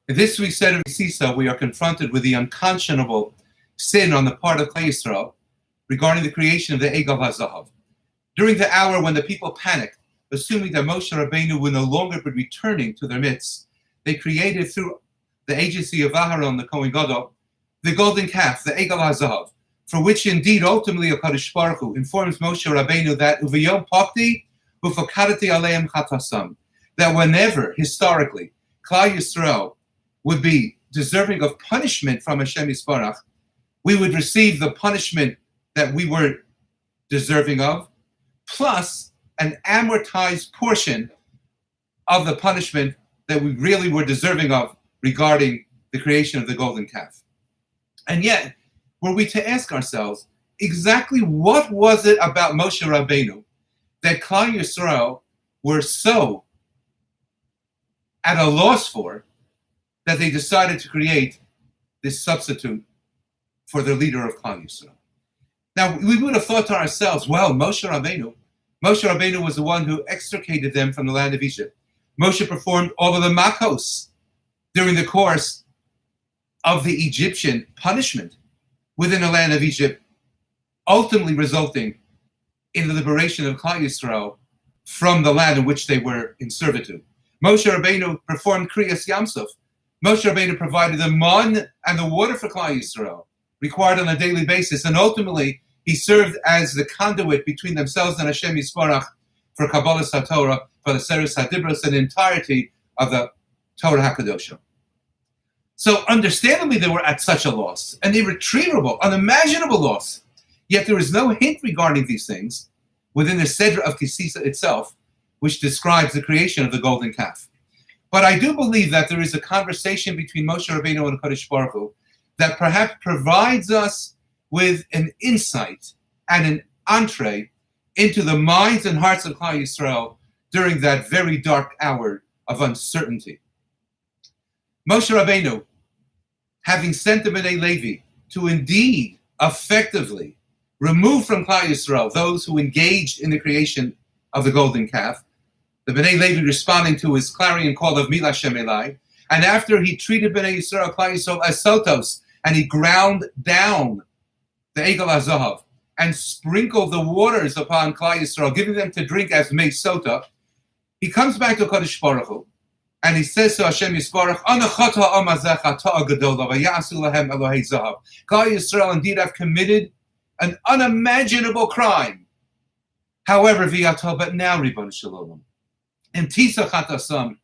In this week's set of Tissa, we are confronted with the unconscionable sin on the part of Klal Yisrael regarding the creation of the Egel HaZahav. During the hour when the people panicked, assuming that Moshe Rabbenu would no longer be returning to their midst, they created through the agency of Aharon, the Kohen Gadol, the golden calf, the Egel HaZahav, for which indeed ultimately HaKadosh Baruch Hu informs Moshe Rabbenu that Uvayom Pakti Ufakadati Aleim Chatasam, that whenever, historically, Klal Yisrael would be deserving of punishment from Hashem Yisbarach, we would receive the punishment that we were deserving of, plus an amortized portion of the punishment that we really were deserving of regarding the creation of the golden calf. And yet, were we to ask ourselves, exactly what was it about Moshe Rabbenu that Klal Yisrael were so at a loss for, that they decided to create this substitute for the leader of Klal Yisrael? Now, we would have thought to ourselves, well, Moshe Rabbenu was the one who extricated them from the land of Egypt. Moshe performed all of the makos during the course of the Egyptian punishment within the land of Egypt, ultimately resulting in the liberation of Klal Yisrael from the land in which they were in servitude. Moshe Rabbeinu performed Kriyas Yamsuf. Moshe Rabbeinu provided the man and the water for Klal Yisrael, required on a daily basis, and ultimately he served as the conduit between themselves and Hashem Yisbarach for Kabbalas HaTorah, for the Seres HaDibros, and the entirety of the Torah HaKadoshah. So understandably they were at such a loss, an irretrievable, unimaginable loss. Yet there is no hint regarding these things within the Seder of Ki Tissa itself, which describes the creation of the golden calf. But I do believe that there is a conversation between Moshe Rabbeinu and HaKadosh Baruch Hu that perhaps provides us with an insight and an entree into the minds and hearts of Klal Yisrael during that very dark hour of uncertainty. Moshe Rabbeinu, having sent the Bnei Levi to indeed effectively remove from Klal Yisrael those who engaged in the creation of the golden calf, the Bnei Levi responding to his clarion call of Mila Shem Elai, and after he treated Bnei Yisrael, Klal Yisrael as sotos, and he ground down the Egel HaZahav and sprinkled the waters upon Klal Yisrael, giving them to drink as mei sota, he comes back to Kadosh Baruch Hu, and he says to Hashem Yisbarach, Anachat ha'am hazeh chata'a gedola v'ya'asu lahem Elohei zahav. Klal Yisrael indeed have committed an unimaginable crime. However, v'yato, but now, Ribbon Shalom, in Tisa chatasam,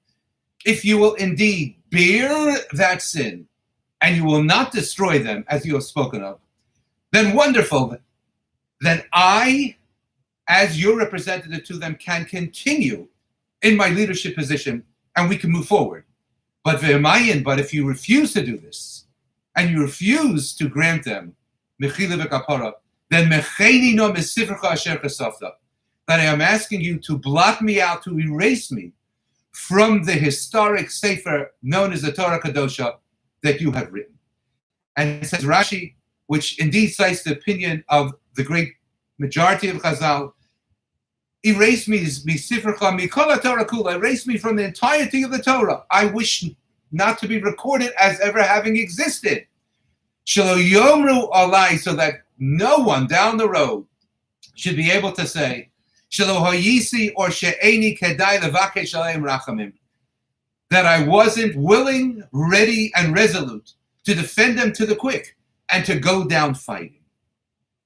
if you will indeed bear that sin, and you will not destroy them, as you have spoken of, then wonderful, then I, as your representative to them, can continue in my leadership position, and we can move forward. But if you refuse to do this, and you refuse to grant them mechila v'kapara, then mecheni no mesifrecha asher chesafta, that I am asking you to blot me out, to erase me from the historic sefer known as the Torah Kadosha that you have written. And it says Rashi, which indeed cites the opinion of the great majority of Chazal, erase me, misifrecha mikol Torah kula, erase me from the entirety of the Torah. I wish not to be recorded as ever having existed. Shelo yomru alai, so that no one down the road should be able to say, Shelo hayisi or she'eni kedai levakesh aleim rachamim, that I wasn't willing, ready, and resolute to defend them to the quick and to go down fighting.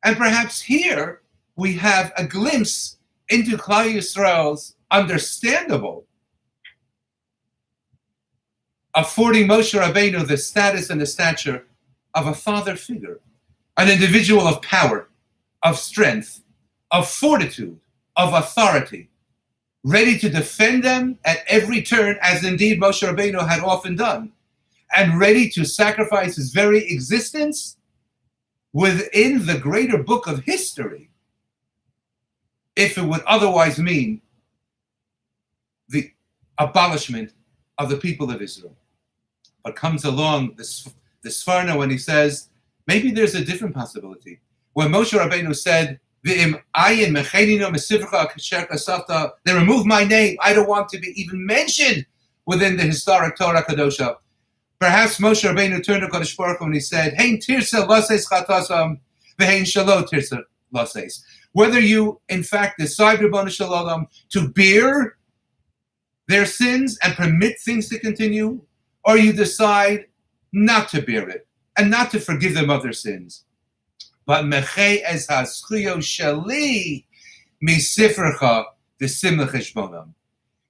And perhaps here we have a glimpse into Klal Yisrael's understandable, affording Moshe Rabbeinu the status and the stature of a father figure, an individual of power, of strength, of fortitude, of authority, ready to defend them at every turn, as indeed Moshe Rabbeinu had often done, and ready to sacrifice his very existence within the greater book of history, if it would otherwise mean the abolishment of the people of Israel. But comes along this Sfarna when he says, maybe there's a different possibility. When Moshe Rabbeinu said, they remove my name, I don't want to be even mentioned within the historic Torah Kadosha. Perhaps Moshe Rabbenu turned to Kodesh Baruch Hu and he said, Hein tirsa lases chatasam, v'hein shalo tirsa lases. Whether you, in fact, decide, Rabbanu Shalom, to bear their sins and permit things to continue, or you decide not to bear it and not to forgive them of their sins. But mechei es haschio sheli misifrecha v'simla cheshbonam.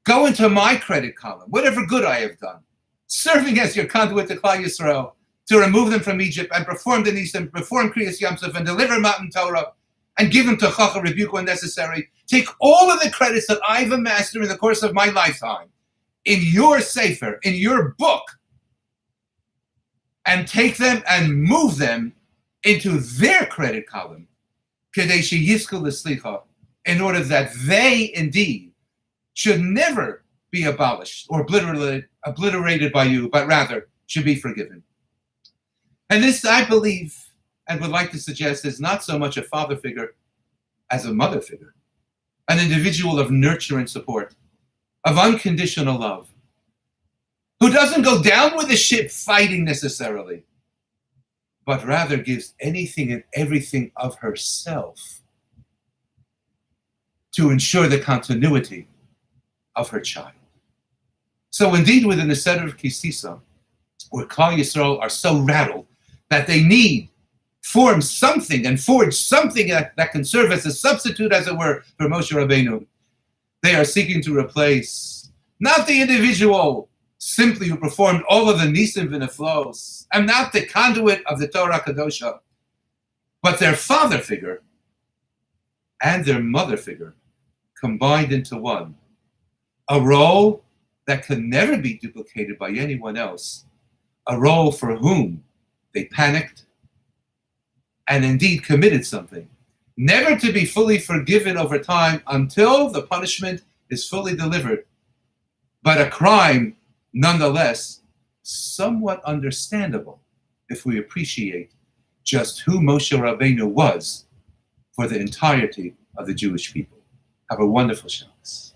Go into my credit column, whatever good I have done, serving as your conduit to Klal Yisrael, to remove them from Egypt and perform the Nisim, perform Kriyas Yamsuf and deliver Matan Torah, and give them to Chacham, rebuke when necessary. Take all of the credits that I've amassed during the course of my lifetime in your sefer, in your book, and take them and move them into their credit column, Kedei sheyizku l'slicha, in order that they indeed should never be abolished or obliterated by you, but rather should be forgiven. And this, I believe, and would like to suggest, is not so much a father figure as a mother figure, an individual of nurture and support, of unconditional love, who doesn't go down with the ship fighting necessarily, but rather gives anything and everything of herself to ensure the continuity of her child. So indeed, within the Seder of Ki Tissa, where Klal Yisrael are so rattled that they need form something and forge something that can serve as a substitute, as it were, for Moshe Rabbenu. They are seeking to replace not the individual simply who performed all of the Nisim v'neflos, and not the conduit of the Torah Kadosha, but their father figure and their mother figure combined into one. A role that can never be duplicated by anyone else. A role for whom they panicked and indeed committed something, never to be fully forgiven over time until the punishment is fully delivered, but a crime nonetheless somewhat understandable if we appreciate just who Moshe Rabbeinu was for the entirety of the Jewish people. Have a wonderful Shabbos.